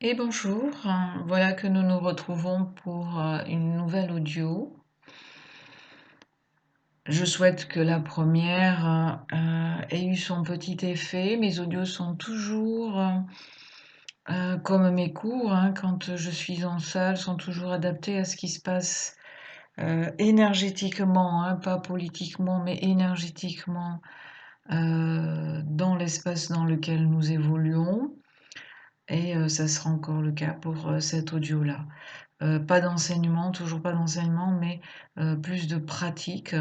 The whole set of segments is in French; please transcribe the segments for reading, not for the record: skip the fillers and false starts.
Et bonjour, voilà que nous nous retrouvons pour une nouvelle audio. Je souhaite que la première ait eu son petit effet. Mes audios sont toujours, comme mes cours, quand je suis en salle, sont toujours adaptés à ce qui se passe énergétiquement, pas politiquement, mais énergétiquement dans l'espace dans lequel nous évoluons. Et ça sera encore le cas pour cet audio-là. Pas d'enseignement, toujours pas d'enseignement, mais plus de pratique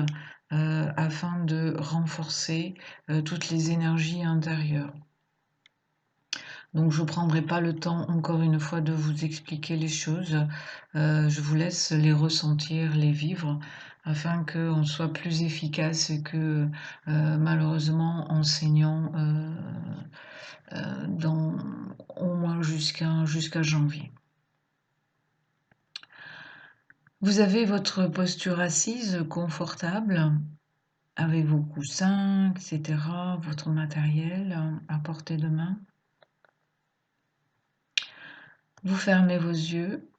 afin de renforcer toutes les énergies intérieures. Donc je ne prendrai pas le temps encore une fois de vous expliquer les choses. Je vous laisse les ressentir, les vivre, afin qu'on soit plus efficace et que malheureusement enseignant dans au moins jusqu'à janvier. Vous avez votre posture assise confortable avec vos coussins, etc., votre matériel à portée de main. Vous fermez vos yeux.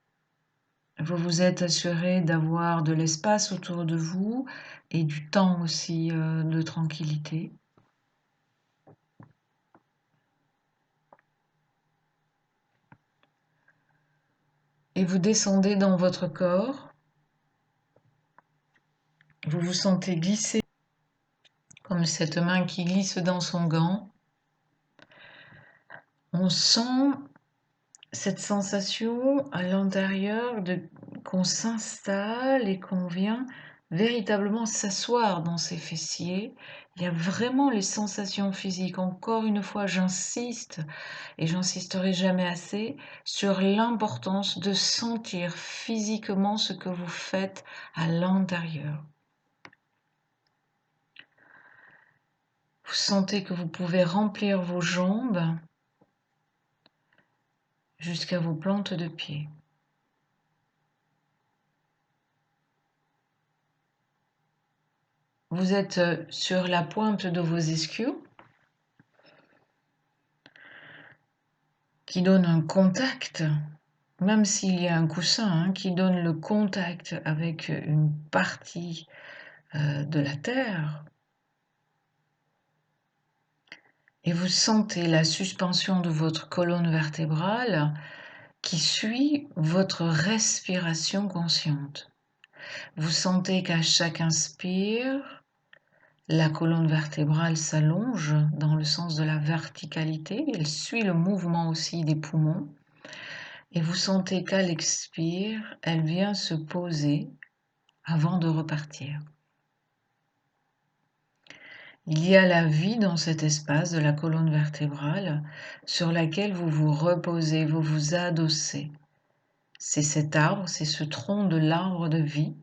Vous vous êtes assuré d'avoir de l'espace autour de vous et du temps aussi de tranquillité. Et vous descendez dans votre corps. Vous vous sentez glisser comme cette main qui glisse dans son gant. On sent cette sensation à l'intérieur qu'on s'installe et qu'on vient véritablement s'asseoir dans ses fessiers. Il y a vraiment les sensations physiques. Encore une fois, j'insiste, et j'insisterai jamais assez, sur l'importance de sentir physiquement ce que vous faites à l'intérieur. Vous sentez que vous pouvez remplir vos jambes jusqu'à vos plantes de pied. Vous êtes sur la pointe de vos ischios qui donne un contact, même s'il y a un coussin, qui donne le contact avec une partie de la terre. Et vous sentez la suspension de votre colonne vertébrale qui suit votre respiration consciente. Vous sentez qu'à chaque inspire, la colonne vertébrale s'allonge dans le sens de la verticalité. Elle suit le mouvement aussi des poumons. Et vous sentez qu'à l'expire, elle vient se poser avant de repartir. Il y a la vie dans cet espace de la colonne vertébrale sur laquelle vous vous reposez, vous vous adossez. C'est cet arbre, c'est ce tronc de l'arbre de vie.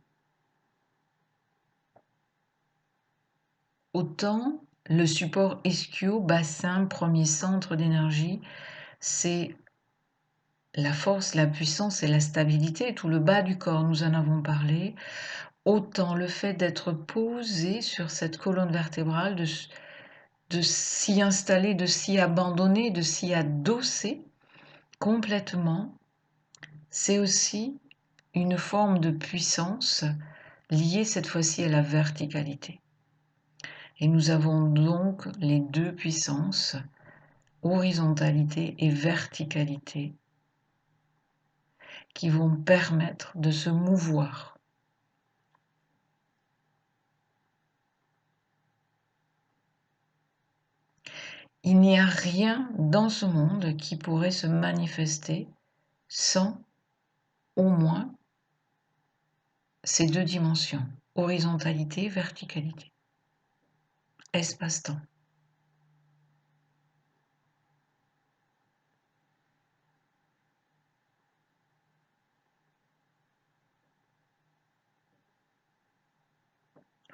Autant le support ischio, bassin, premier centre d'énergie, c'est la force, la puissance et la stabilité, tout le bas du corps, nous en avons parlé. Autant le fait d'être posé sur cette colonne vertébrale, de s'y installer, de s'y abandonner, de s'y adosser complètement, c'est aussi une forme de puissance liée cette fois-ci à la verticalité. Et nous avons donc les deux puissances, horizontalité et verticalité, qui vont permettre de se mouvoir. Il n'y a rien dans ce monde qui pourrait se manifester sans au moins ces deux dimensions, horizontalité, verticalité, espace-temps.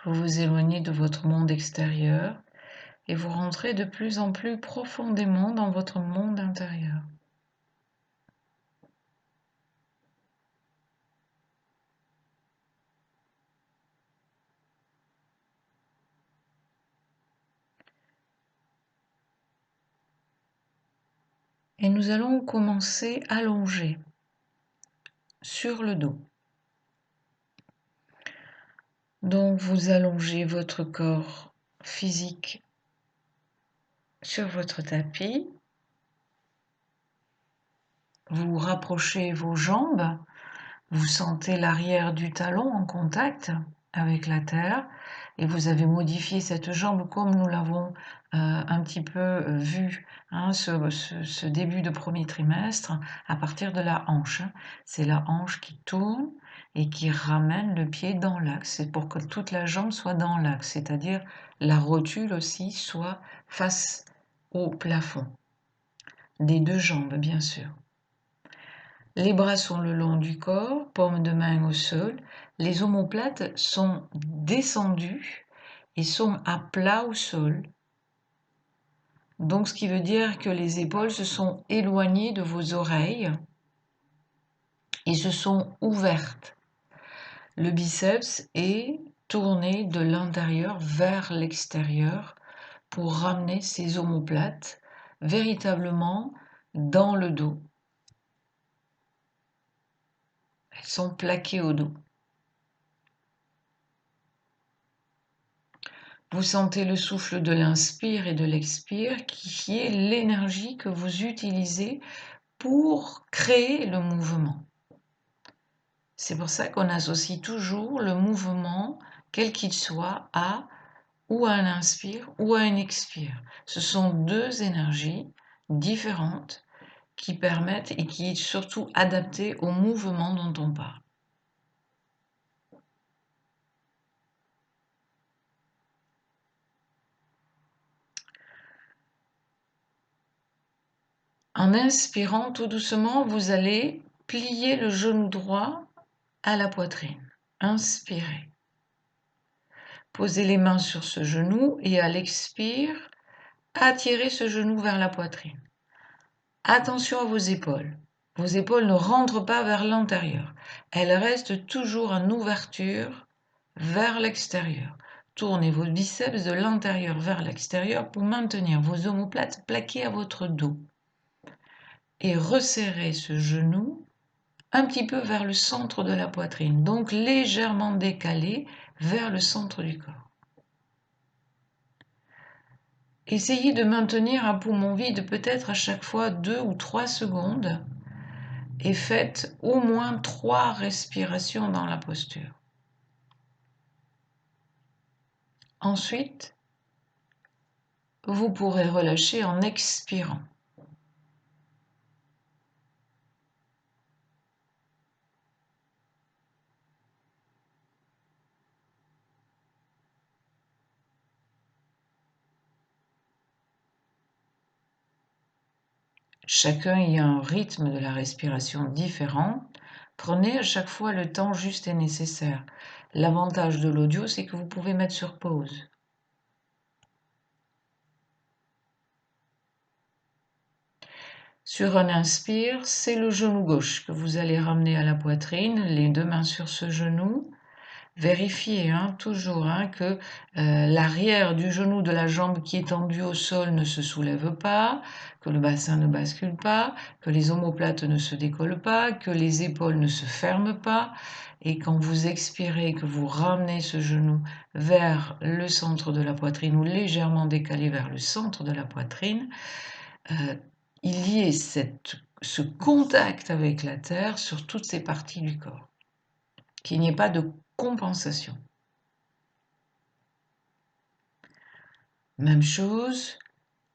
Vous vous éloignez de votre monde extérieur et vous rentrez de plus en plus profondément dans votre monde intérieur. Et nous allons commencer allongé sur le dos. Donc vous allongez votre corps physique sur votre tapis. Vous rapprochez vos jambes. Vous sentez l'arrière du talon en contact avec la terre et vous avez modifié cette jambe comme nous l'avons un petit peu vu, hein, ce début de premier trimestre, à partir de la hanche. C'est la hanche qui tourne et qui ramène le pied dans l'axe. C'est pour que toute la jambe soit dans l'axe, c'est-à-dire la rotule aussi soit face au plafond. Des deux jambes, bien sûr. Les bras sont le long du corps, paume de main au sol. Les omoplates sont descendues et sont à plat au sol. Donc, ce qui veut dire que les épaules se sont éloignées de vos oreilles et se sont ouvertes. Le biceps est tourné de l'intérieur vers l'extérieur pour ramener ces omoplates véritablement dans le dos. Elles sont plaquées au dos. Vous sentez le souffle de l'inspire et de l'expire qui est l'énergie que vous utilisez pour créer le mouvement. C'est pour ça qu'on associe toujours le mouvement, quel qu'il soit, à ou à un inspire ou à un expire. Ce sont deux énergies différentes qui permettent et qui sont surtout adaptées au mouvement dont on parle. En inspirant tout doucement, vous allez plier le genou droit à la poitrine. Inspirez. Posez les mains sur ce genou et à l'expire, attirez ce genou vers la poitrine. Attention à vos épaules. Vos épaules ne rentrent pas vers l'intérieur. Elles restent toujours en ouverture vers l'extérieur. Tournez vos biceps de l'intérieur vers l'extérieur pour maintenir vos omoplates plaquées à votre dos. Et resserrez ce genou un petit peu vers le centre de la poitrine, donc légèrement décalé vers le centre du corps. Essayez de maintenir un poumon vide peut-être à chaque fois 2 ou 3 secondes et faites au moins 3 respirations dans la posture. Ensuite, vous pourrez relâcher en expirant. Chacun y a un rythme de la respiration différent. Prenez à chaque fois le temps juste et nécessaire. L'avantage de l'audio, c'est que vous pouvez mettre sur pause. Sur un inspire, c'est le genou gauche que vous allez ramener à la poitrine, les deux mains sur ce genou. Vérifiez toujours que l'arrière du genou de la jambe qui est tendue au sol ne se soulève pas, que le bassin ne bascule pas, que les omoplates ne se décollent pas, que les épaules ne se ferment pas. Et quand vous expirez, que vous ramenez ce genou vers le centre de la poitrine ou légèrement décalé vers le centre de la poitrine, il y ait ce contact avec la terre sur toutes ces parties du corps, qu'il n'y ait pas de compensation. Même chose,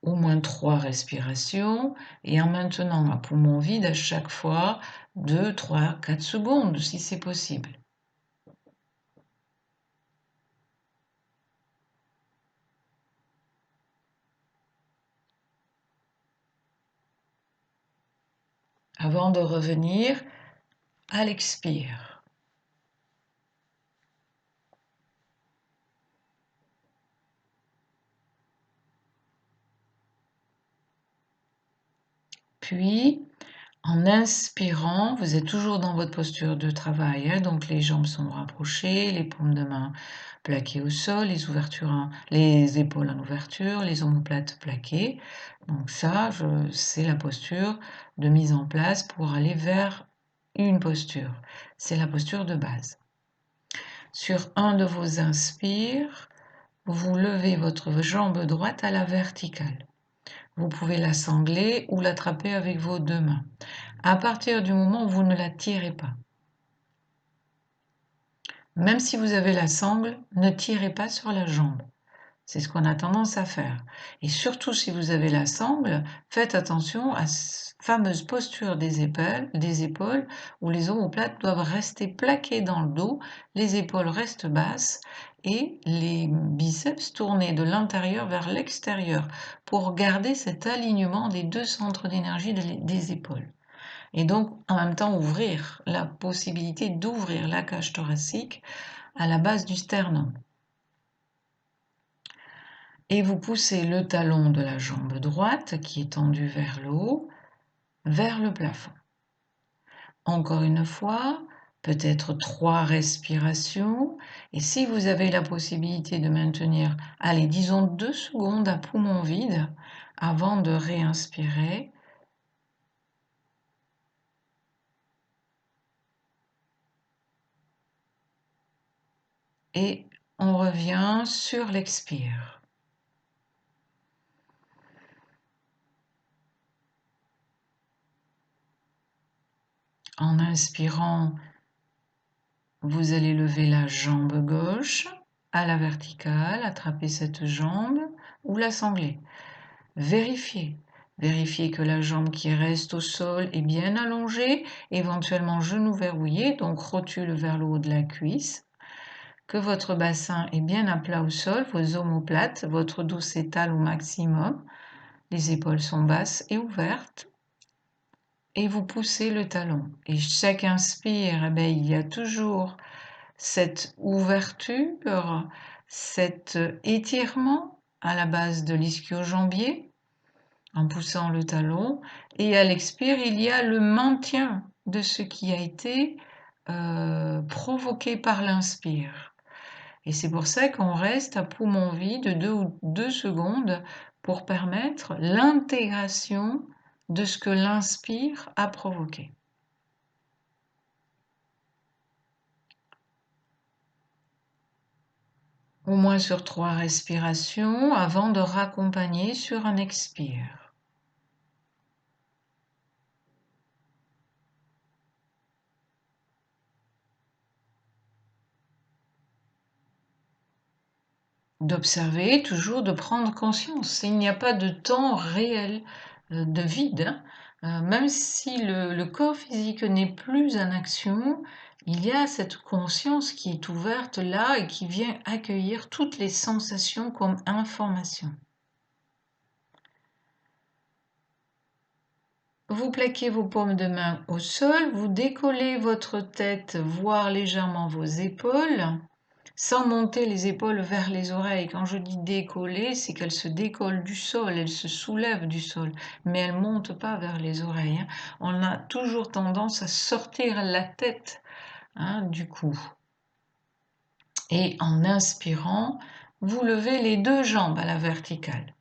au moins 3 respirations et en maintenant un poumon vide à chaque fois 2, 3, 4 secondes si c'est possible. Avant de revenir à l'expire. Puis, En inspirant, vous êtes toujours dans votre posture de travail, hein, donc les jambes sont rapprochées, les paumes de main plaquées au sol, les épaules en ouverture, les omoplates plaquées. Donc ça, c'est la posture de mise en place pour aller vers une posture. C'est la posture de base. Sur un de vos inspires, vous levez votre jambe droite à la verticale. Vous pouvez la sangler ou l'attraper avec vos deux mains. À partir du moment où vous ne la tirez pas, même si vous avez la sangle, ne tirez pas sur la jambe. C'est ce qu'on a tendance à faire. Et surtout si vous avez la sangle, faites attention à cette fameuse posture des épaules où les omoplates doivent rester plaquées dans le dos, les épaules restent basses et les biceps tournés de l'intérieur vers l'extérieur pour garder cet alignement des deux centres d'énergie des épaules. Et donc, en même temps, ouvrir la possibilité d'ouvrir la cage thoracique à la base du sternum. Et vous poussez le talon de la jambe droite, qui est tendu vers le haut, vers le plafond. Encore une fois, peut-être 3 respirations. Et si vous avez la possibilité de maintenir, allez, disons 2 secondes à poumon vide avant de réinspirer. Et on revient sur l'expire. En inspirant, vous allez lever la jambe gauche à la verticale, attraper cette jambe ou la sangler. Vérifiez. Vérifiez que la jambe qui reste au sol est bien allongée, éventuellement genou verrouillé, donc rotule vers le haut de la cuisse. Que votre bassin est bien à plat au sol, vos omoplates, votre dos s'étale au maximum. Les épaules sont basses et ouvertes. Et vous poussez le talon. Et chaque inspire, il y a toujours cette ouverture, cet étirement à la base de l'ischio-jambier en poussant le talon. Et à l'expire, il y a le maintien de ce qui a été provoqué par l'inspire. Et c'est pour ça qu'on reste à poumon vide 2 secondes pour permettre l'intégration de ce que l'inspire a provoqué. Au moins sur 3 respirations avant de raccompagner sur un expire. D'observer, toujours de prendre conscience. Il n'y a pas de temps réel de vide, hein. Même si le corps physique n'est plus en action, il y a cette conscience qui est ouverte là et qui vient accueillir toutes les sensations comme information. Vous plaquez vos paumes de main au sol, vous décollez votre tête, voire légèrement vos épaules, sans monter les épaules vers les oreilles. Quand je dis décoller, c'est qu'elles se décollent du sol, elles se soulèvent du sol, mais elles ne montent pas vers les oreilles, hein. On a toujours tendance à sortir la tête, hein, du cou. Et en inspirant, vous levez les 2 jambes à la verticale.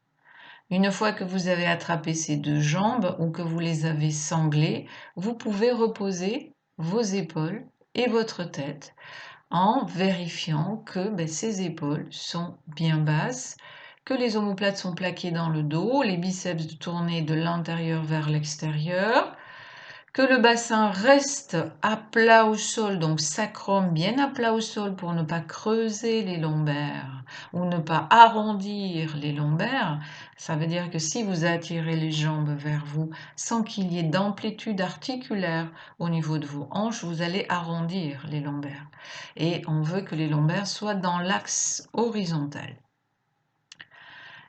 Une fois que vous avez attrapé ces 2 jambes ou que vous les avez sanglées, vous pouvez reposer vos épaules et votre tête en vérifiant que ces épaules sont bien basses, que les omoplates sont plaquées dans le dos, les biceps tournés de l'intérieur vers l'extérieur, que le bassin reste à plat au sol, donc sacrum bien à plat au sol pour ne pas creuser les lombaires ou ne pas arrondir les lombaires. Ça veut dire que si vous attirez les jambes vers vous sans qu'il y ait d'amplitude articulaire au niveau de vos hanches, vous allez arrondir les lombaires. Et on veut que les lombaires soient dans l'axe horizontal.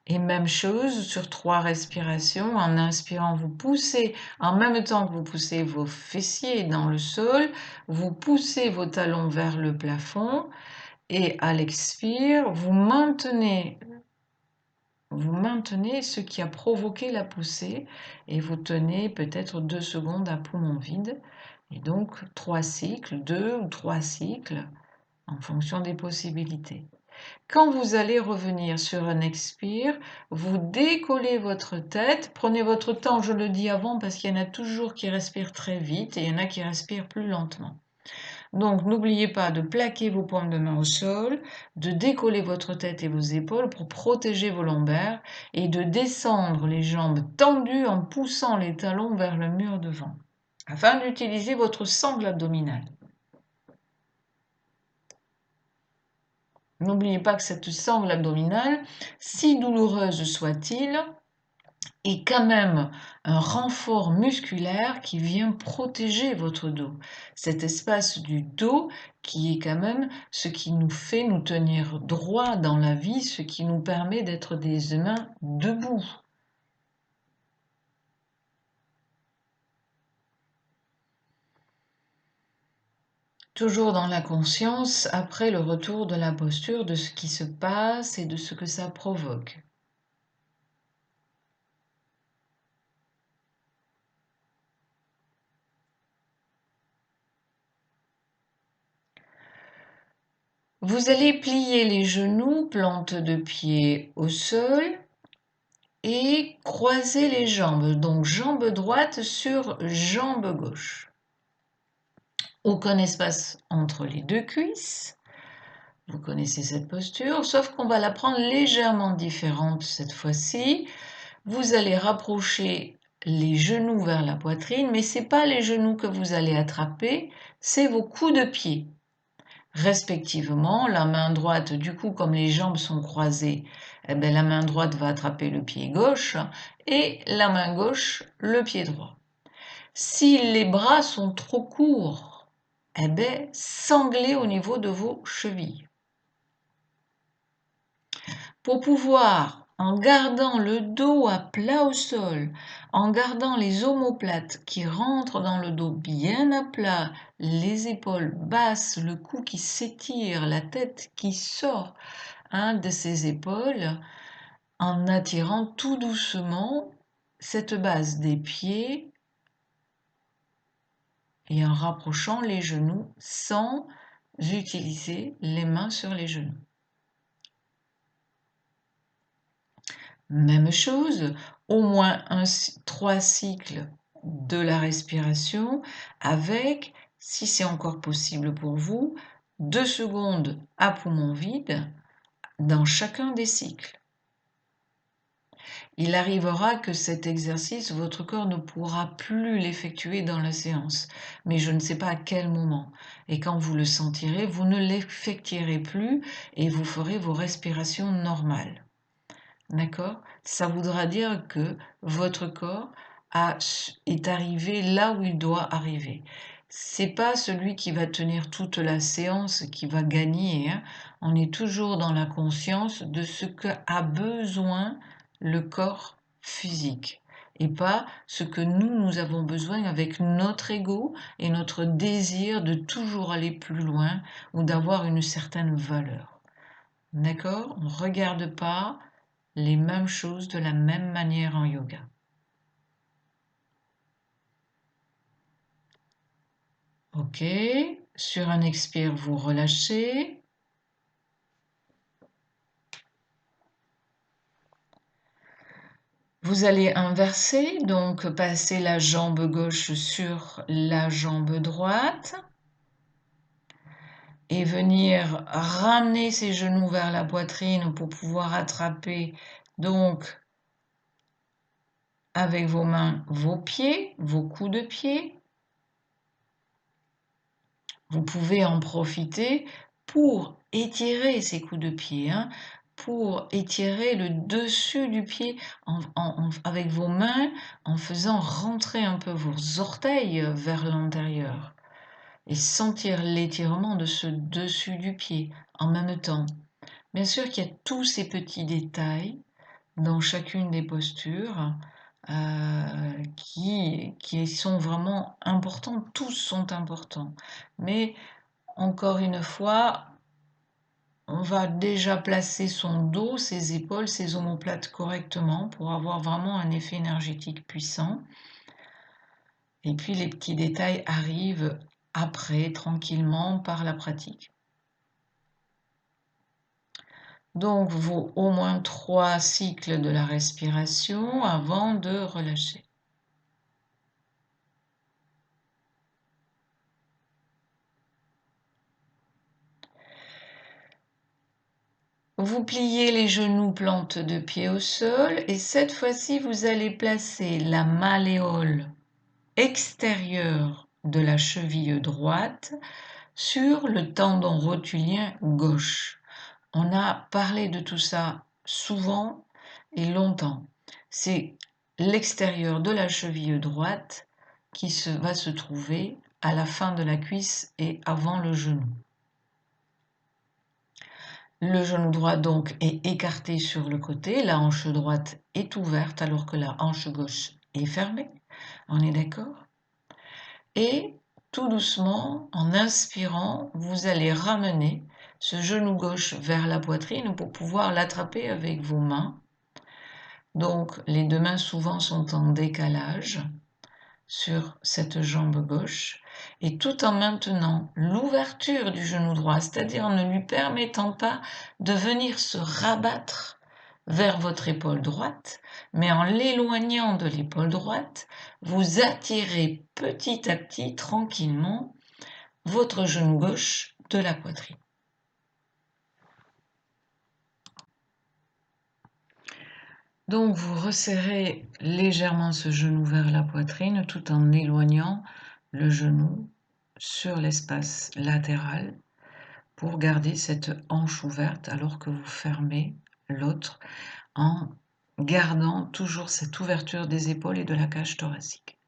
Et même chose sur 3 respirations. En inspirant, vous poussez, en même temps que vous poussez vos fessiers dans le sol, vous poussez vos talons vers le plafond et à l'expire, vous maintenez vous maintenez ce qui a provoqué la poussée et vous tenez peut-être 2 secondes à poumon vide. Et donc 3 cycles, 2 ou 3 cycles en fonction des possibilités. Quand vous allez revenir sur un expire, vous décollez votre tête, prenez votre temps, je le dis avant parce qu'il y en a toujours qui respirent très vite et il y en a qui respirent plus lentement. Donc n'oubliez pas de plaquer vos paumes de main au sol, de décoller votre tête et vos épaules pour protéger vos lombaires et de descendre les jambes tendues en poussant les talons vers le mur devant, afin d'utiliser votre sangle abdominale. N'oubliez pas que cette sangle abdominale, si douloureuse soit-il, est quand même un renfort musculaire qui vient protéger votre dos. Cet espace du dos qui est quand même ce qui nous fait nous tenir droit dans la vie, ce qui nous permet d'être des humains debout. Toujours dans la conscience, après le retour de la posture, de ce qui se passe et de ce que ça provoque. Vous allez plier les genoux, plante de pied au sol et croiser les jambes. Donc jambe droite sur jambe gauche. Aucun espace entre les deux cuisses. Vous connaissez cette posture, sauf qu'on va la prendre légèrement différente cette fois-ci. Vous allez rapprocher les genoux vers la poitrine, mais ce n'est pas les genoux que vous allez attraper, c'est vos coups de pied. Respectivement, la main droite, du coup, comme les jambes sont croisées, eh bien, la main droite va attraper le pied gauche et la main gauche le pied droit. Si les bras sont trop courts, eh bien, sanglez au niveau de vos chevilles. Pour pouvoir, en gardant le dos à plat au sol, en gardant les omoplates qui rentrent dans le dos bien à plat, les épaules basses, le cou qui s'étire, la tête qui sort de ses épaules, en attirant tout doucement cette base des pieds et en rapprochant les genoux sans utiliser les mains sur les genoux. Même chose, au moins 3 cycles de la respiration avec, si c'est encore possible pour vous, 2 secondes à poumon vide dans chacun des cycles. Il arrivera que cet exercice, votre corps ne pourra plus l'effectuer dans la séance, mais je ne sais pas à quel moment. Et quand vous le sentirez, vous ne l'effectuerez plus et vous ferez vos respirations normales. D'accord? Ça voudra dire que votre corps est arrivé là où il doit arriver. C'est pas celui qui va tenir toute la séance qui va gagner, hein. On est toujours dans la conscience de ce qu'a besoin le corps physique et pas ce que nous avons besoin avec notre ego et notre désir de toujours aller plus loin ou d'avoir une certaine valeur. D'accord? On ne regarde pas les mêmes choses de la même manière en yoga. Ok, sur un expire, vous relâchez. Vous allez inverser, donc passer la jambe gauche sur la jambe droite et venir ramener ses genoux vers la poitrine pour pouvoir attraper donc avec vos mains vos pieds, vos coups de pied. Vous pouvez en profiter pour étirer ces coups de pied, pour étirer le dessus du pied avec vos mains, en faisant rentrer un peu vos orteils vers l'intérieur et sentir l'étirement de ce dessus du pied en même temps. Bien sûr qu'il y a tous ces petits détails dans chacune des postures qui sont vraiment importants, tous sont importants. Mais encore une fois, on va déjà placer son dos, ses épaules, ses omoplates correctement pour avoir vraiment un effet énergétique puissant. Et puis les petits détails arrivent après, tranquillement, par la pratique. Donc, vaut au moins 3 cycles de la respiration avant de relâcher. Vous pliez les genoux, plante de pied au sol, et cette fois-ci, vous allez placer la malléole extérieure de la cheville droite sur le tendon rotulien gauche. On a parlé de tout ça souvent et longtemps. C'est l'extérieur de la cheville droite qui va se trouver à la fin de la cuisse et avant le genou. Le genou droit donc est écarté sur le côté, la hanche droite est ouverte alors que la hanche gauche est fermée. On est d'accord? Et tout doucement, en inspirant, vous allez ramener ce genou gauche vers la poitrine pour pouvoir l'attraper avec vos mains. Donc les deux mains souvent sont en décalage sur cette jambe gauche et tout en maintenant l'ouverture du genou droit, c'est-à-dire en ne lui permettant pas de venir se rabattre vers votre épaule droite, mais en l'éloignant de l'épaule droite, vous attirez petit à petit, tranquillement, votre genou gauche de la poitrine. Donc vous resserrez légèrement ce genou vers la poitrine tout en éloignant le genou sur l'espace latéral pour garder cette hanche ouverte alors que vous fermez l'autre en gardant toujours cette ouverture des épaules et de la cage thoracique.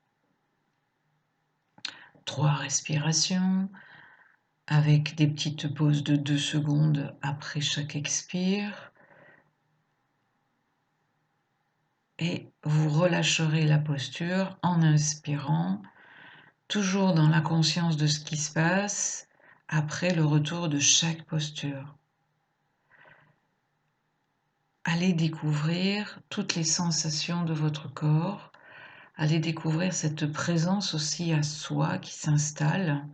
3 respirations avec des petites pauses de 2 secondes après chaque expire. Et vous relâcherez la posture en inspirant, toujours dans la conscience de ce qui se passe après le retour de chaque posture. Allez découvrir toutes les sensations de votre corps, allez découvrir cette présence aussi à soi qui s'installe.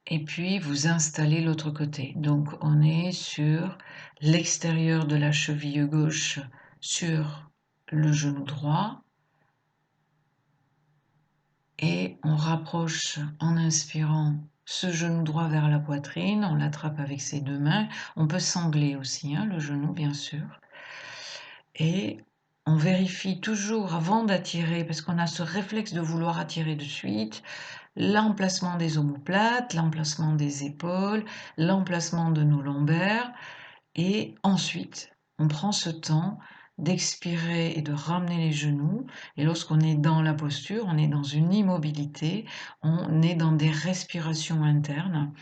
Et puis vous installez l'autre côté. Donc on est sur l'extérieur de la cheville gauche sur le genou droit. Et on rapproche en inspirant ce genou droit vers la poitrine, on l'attrape avec ses 2 mains. On peut sangler aussi, le genou bien sûr. Et on vérifie toujours avant d'attirer, parce qu'on a ce réflexe de vouloir attirer de suite, l'emplacement des omoplates, l'emplacement des épaules, l'emplacement de nos lombaires. Et ensuite, on prend ce temps d'expirer et de ramener les genoux. Et lorsqu'on est dans la posture, on est dans une immobilité, on est dans des respirations internes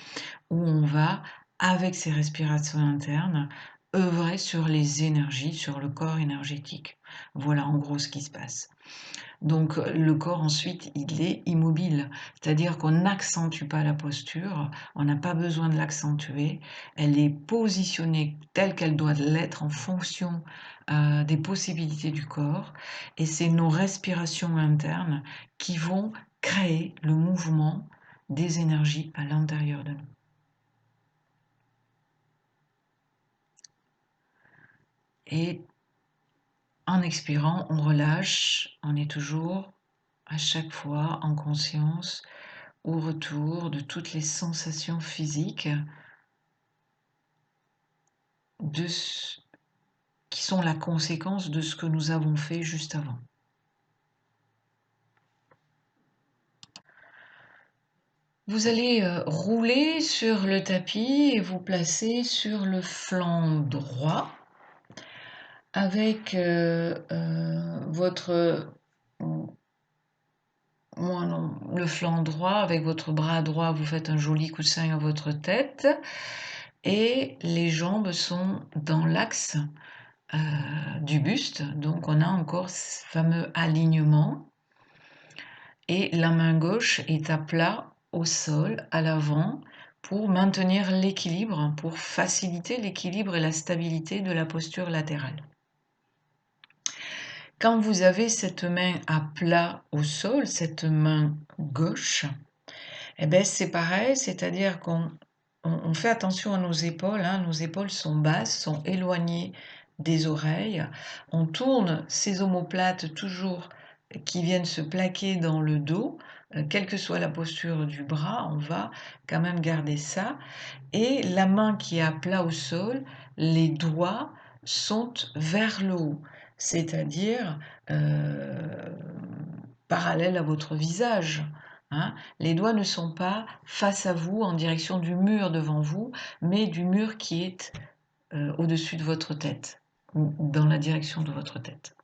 où on va, avec ces respirations internes, œuvrer sur les énergies, sur le corps énergétique. Voilà en gros ce qui se passe. Donc le corps ensuite il est immobile, c'est-à-dire qu'on n'accentue pas la posture, on n'a pas besoin de l'accentuer, elle est positionnée telle qu'elle doit l'être en fonction des possibilités du corps et c'est nos respirations internes qui vont créer le mouvement des énergies à l'intérieur de nous. Et en expirant, on relâche, on est toujours à chaque fois en conscience au retour de toutes les sensations physiques qui sont la conséquence de ce que nous avons fait juste avant. Vous allez rouler sur le tapis et vous placer sur le flanc droit avec le flanc droit, avec votre bras droit, vous faites un joli coussin à votre tête et les jambes sont dans l'axe du buste. Donc on a encore ce fameux alignement. Et la main gauche est à plat au sol, à l'avant, pour maintenir l'équilibre, pour faciliter l'équilibre et la stabilité de la posture latérale. Quand vous avez cette main à plat au sol, cette main gauche, eh ben c'est pareil, c'est-à-dire qu'on fait attention à nos épaules, hein. Nos épaules sont basses, sont éloignées des oreilles. On tourne ces omoplates toujours qui viennent se plaquer dans le dos, quelle que soit la posture du bras, on va quand même garder ça. Et la main qui est à plat au sol, les doigts sont vers le haut, c'est-à-dire parallèle à votre visage. Hein. Les doigts ne sont pas face à vous, en direction du mur devant vous, mais du mur qui est au-dessus de votre tête, ou dans la direction de votre tête.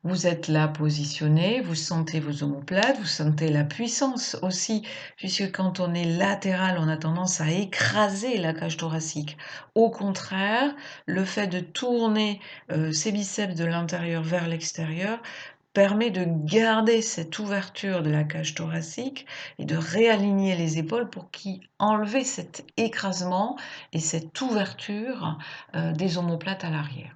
Vous êtes là positionné, vous sentez vos omoplates, vous sentez la puissance aussi, puisque quand on est latéral, on a tendance à écraser la cage thoracique. Au contraire, le fait de tourner ses biceps de l'intérieur vers l'extérieur permet de garder cette ouverture de la cage thoracique et de réaligner les épaules pour enlever cet écrasement et cette ouverture des omoplates à l'arrière.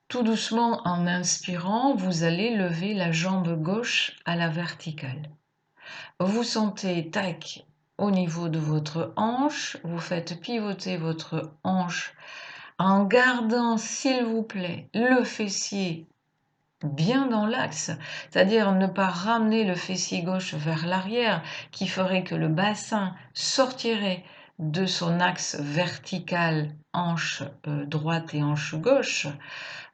Tout doucement, en inspirant, vous allez lever la jambe gauche à la verticale. Vous sentez, tac, au niveau de votre hanche, vous faites pivoter votre hanche en gardant, s'il vous plaît, le fessier bien dans l'axe, c'est-à-dire ne pas ramener le fessier gauche vers l'arrière, qui ferait que le bassin sortirait de son axe vertical, hanche droite et hanche gauche.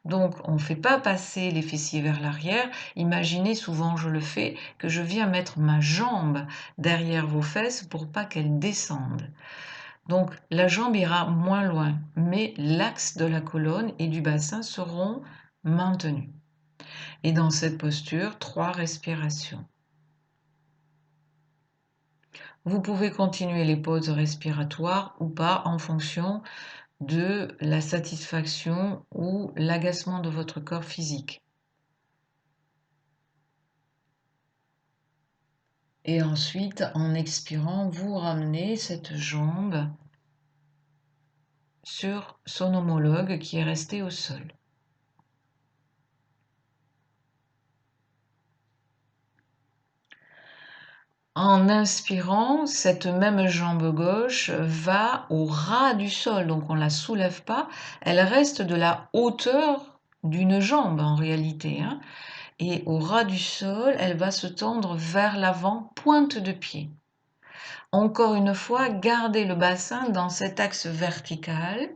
Donc, on ne fait pas passer les fessiers vers l'arrière. Imaginez, souvent je le fais, que je viens mettre ma jambe derrière vos fesses pour pas qu'elle descende. Donc, la jambe ira moins loin, mais l'axe de la colonne et du bassin seront maintenus. Et dans cette posture, 3 respirations. Vous pouvez continuer les pauses respiratoires ou pas en fonction de la satisfaction ou l'agacement de votre corps physique. Et ensuite, en expirant, vous ramenez cette jambe sur son homologue qui est resté au sol. En inspirant, cette même jambe gauche va au ras du sol, donc on ne la soulève pas, elle reste de la hauteur d'une jambe en réalité. Hein. Et au ras du sol, elle va se tendre vers l'avant, pointe de pied. Encore une fois, gardez le bassin dans cet axe vertical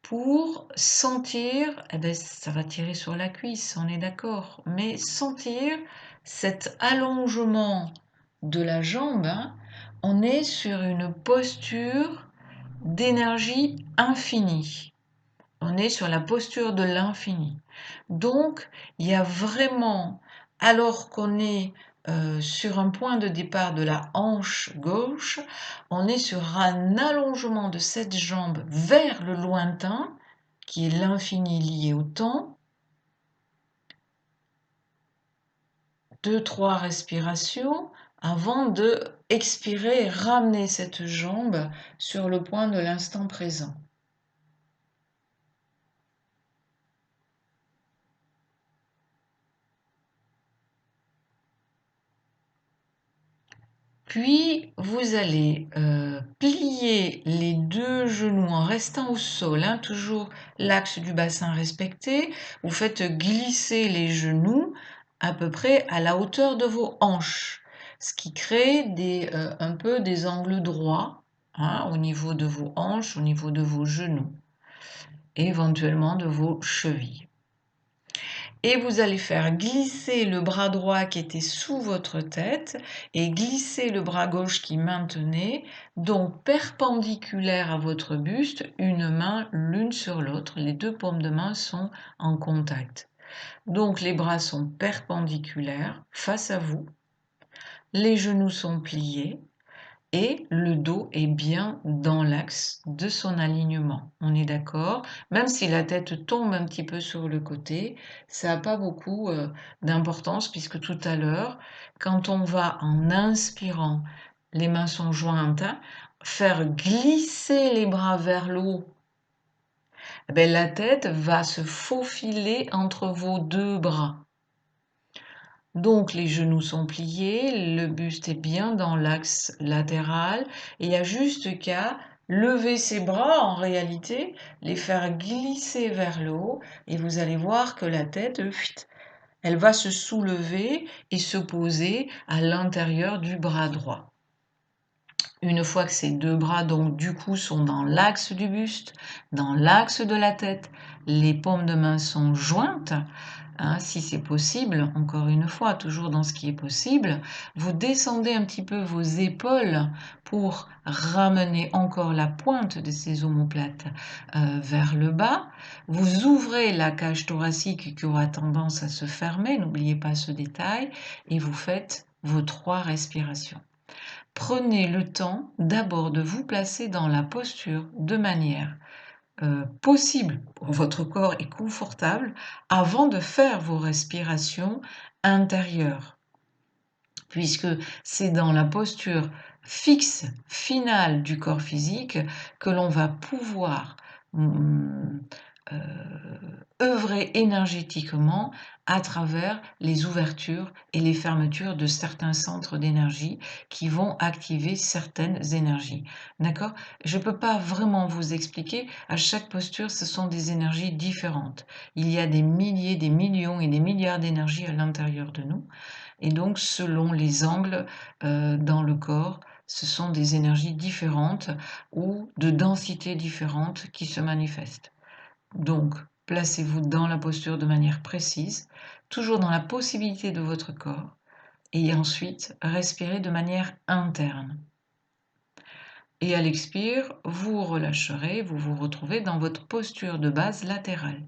pour sentir, eh ben, ça va tirer sur la cuisse, on est d'accord, mais sentir cet allongement de la jambe, hein, on est sur une posture d'énergie infinie. On est sur la posture de l'infini. Donc, il y a vraiment, alors qu'on est sur un point de départ de la hanche gauche, on est sur un allongement de cette jambe vers le lointain, qui est l'infini lié au temps. 2-3 respirations avant de expirer et ramener cette jambe sur le point de l'instant présent. Puis, vous allez plier les 2 genoux en restant au sol, hein, toujours l'axe du bassin respecté. Vous faites glisser les genoux à peu près à la hauteur de vos hanches, ce qui crée un peu des angles droits, hein, au niveau de vos hanches, au niveau de vos genoux, et éventuellement de vos chevilles. Et vous allez faire glisser le bras droit qui était sous votre tête et glisser le bras gauche qui maintenait, donc perpendiculaire à votre buste, une main l'une sur l'autre. Les 2 paumes de main sont en contact. Donc les bras sont perpendiculaires face à vous, les genoux sont pliés, et le dos est bien dans l'axe de son alignement. On est d'accord? Même si la tête tombe un petit peu sur le côté, ça n'a pas beaucoup d'importance puisque tout à l'heure, quand on va en inspirant, les mains sont jointes, hein, faire glisser les bras vers le haut, eh ben, la tête va se faufiler entre vos deux bras. Donc les genoux sont pliés, le buste est bien dans l'axe latéral et il y a juste qu'à lever ses bras en réalité, les faire glisser vers le haut et vous allez voir que la tête, elle va se soulever et se poser à l'intérieur du bras droit. Une fois que ces deux bras, donc du coup, sont dans l'axe du buste, dans l'axe de la tête, les paumes de main sont jointes, hein, si c'est possible, encore une fois, toujours dans ce qui est possible, vous descendez un petit peu vos épaules pour ramener encore la pointe de ces omoplates vers le bas. Vous ouvrez la cage thoracique qui aura tendance à se fermer, n'oubliez pas ce détail, et vous faites vos 3 respirations. Prenez le temps d'abord de vous placer dans la posture de manière possible pour votre corps et confortable avant de faire vos respirations intérieures. Puisque c'est dans la posture fixe finale du corps physique que l'on va pouvoir œuvrer énergétiquement à travers les ouvertures et les fermetures de certains centres d'énergie qui vont activer certaines énergies. D'accord? Je ne peux pas vraiment vous expliquer. À chaque posture, ce sont des énergies différentes. Il y a des milliers, des millions et des milliards d'énergies à l'intérieur de nous. Et donc, selon les angles dans le corps, ce sont des énergies différentes ou de densités différentes qui se manifestent. Donc, placez-vous dans la posture de manière précise, toujours dans la possibilité de votre corps, et ensuite respirez de manière interne. Et à l'expire, vous relâcherez, vous vous retrouvez dans votre posture de base latérale.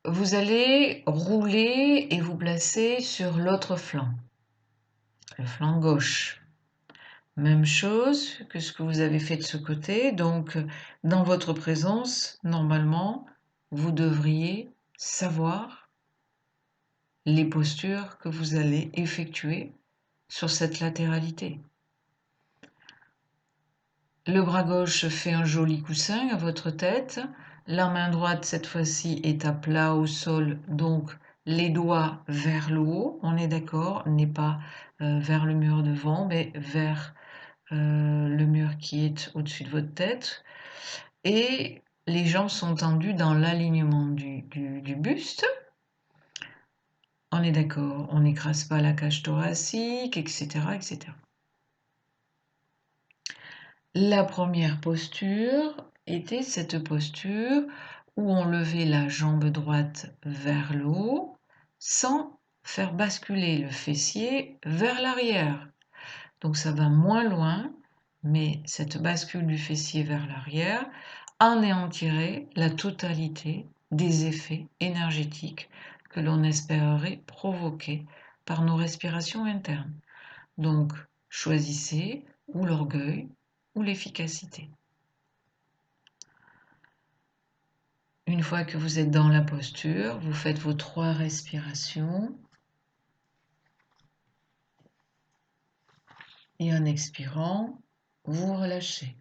Vous allez rouler et vous placer sur l'autre flanc, le flanc gauche. Même chose que ce que vous avez fait de ce côté. Donc, dans votre présence, normalement, vous devriez savoir les postures que vous allez effectuer sur cette latéralité. Le bras gauche fait un joli coussin à votre tête. La main droite, cette fois-ci, est à plat au sol, donc les doigts vers le haut. On est d'accord, n'est pas vers le mur devant, mais vers le mur qui est au-dessus de votre tête. Et les jambes sont tendues dans l'alignement du buste. On est d'accord, on n'écrase pas la cage thoracique, etc., etc. La première posture était cette posture où on levait la jambe droite vers le haut sans faire basculer le fessier vers l'arrière. Donc ça va moins loin, mais cette bascule du fessier vers l'arrière anéantirait la totalité des effets énergétiques que l'on espérerait provoquer par nos respirations internes. Donc, choisissez ou l'orgueil ou l'efficacité. Une fois que vous êtes dans la posture, vous faites vos 3 respirations et en expirant, vous relâchez.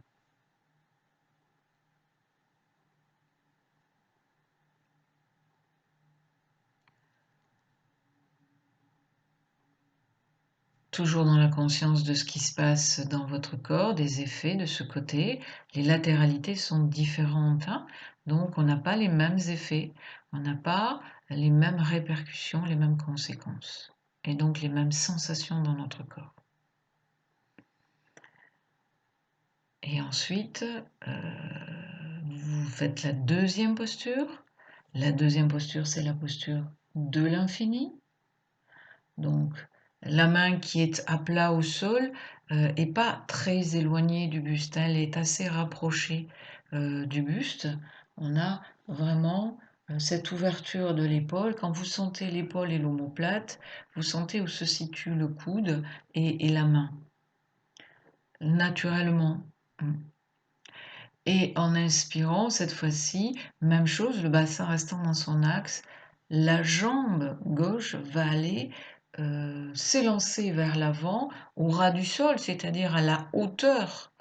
Toujours dans la conscience de ce qui se passe dans votre corps, des effets de ce côté. Les latéralités sont différentes, hein, donc on n'a pas les mêmes effets, on n'a pas les mêmes répercussions, les mêmes conséquences, et donc les mêmes sensations dans notre corps. Et ensuite, vous faites la deuxième posture. La deuxième posture, c'est la posture de l'infini. Donc, la main qui est à plat au sol n'est pas très éloignée du buste, elle est assez rapprochée du buste. On a vraiment cette ouverture de l'épaule. Quand vous sentez l'épaule et l'omoplate, vous sentez où se situe le coude et la main, naturellement. Et en inspirant, cette fois-ci, même chose, le bassin restant dans son axe, la jambe gauche va aller s'élancer vers l'avant au ras du sol, c'est-à-dire à la hauteur,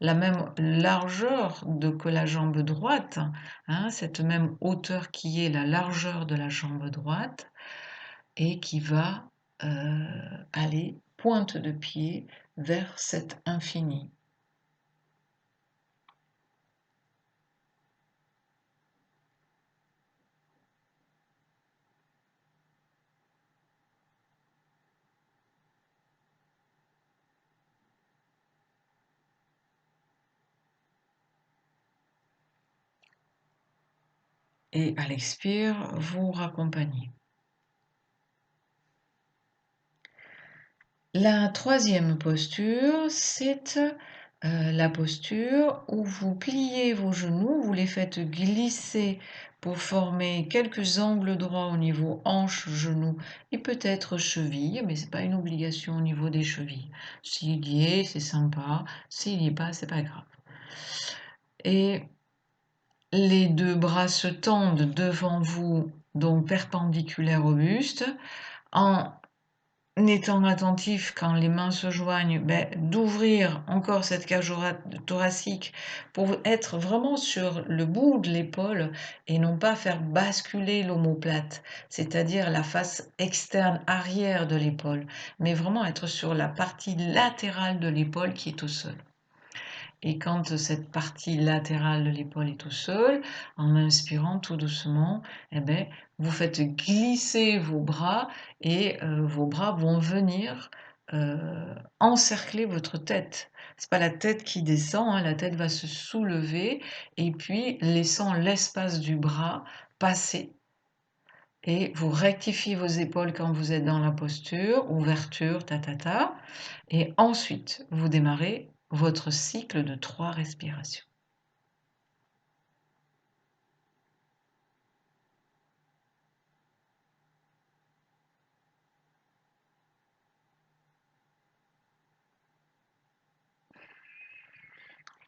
la même largeur que la jambe droite, hein, cette même hauteur qui est la largeur de la jambe droite et qui va aller pointe de pied vers cet infini. Et à l'expire, vous raccompagnez. La troisième posture, c'est la posture où vous pliez vos genoux, vous les faites glisser pour former quelques angles droits au niveau hanche, genoux et peut-être cheville, mais ce n'est pas une obligation au niveau des chevilles. S'il y est, c'est sympa. S'il n'y est pas, c'est pas grave. Et les deux bras se tendent devant vous, donc perpendiculaires au buste, en étant attentif quand les mains se joignent, d'ouvrir encore cette cage thoracique pour être vraiment sur le bout de l'épaule et non pas faire basculer l'omoplate, c'est-à-dire la face externe arrière de l'épaule, mais vraiment être sur la partie latérale de l'épaule qui est au sol. Et quand cette partie latérale de l'épaule est au sol, en inspirant tout doucement, vous faites glisser vos bras et vos bras vont venir encercler votre tête. C'est pas la tête qui descend, hein, la tête va se soulever et puis laissant l'espace du bras passer. Et vous rectifiez vos épaules quand vous êtes dans la posture, ouverture, et ensuite vous démarrez votre cycle de 3 respirations.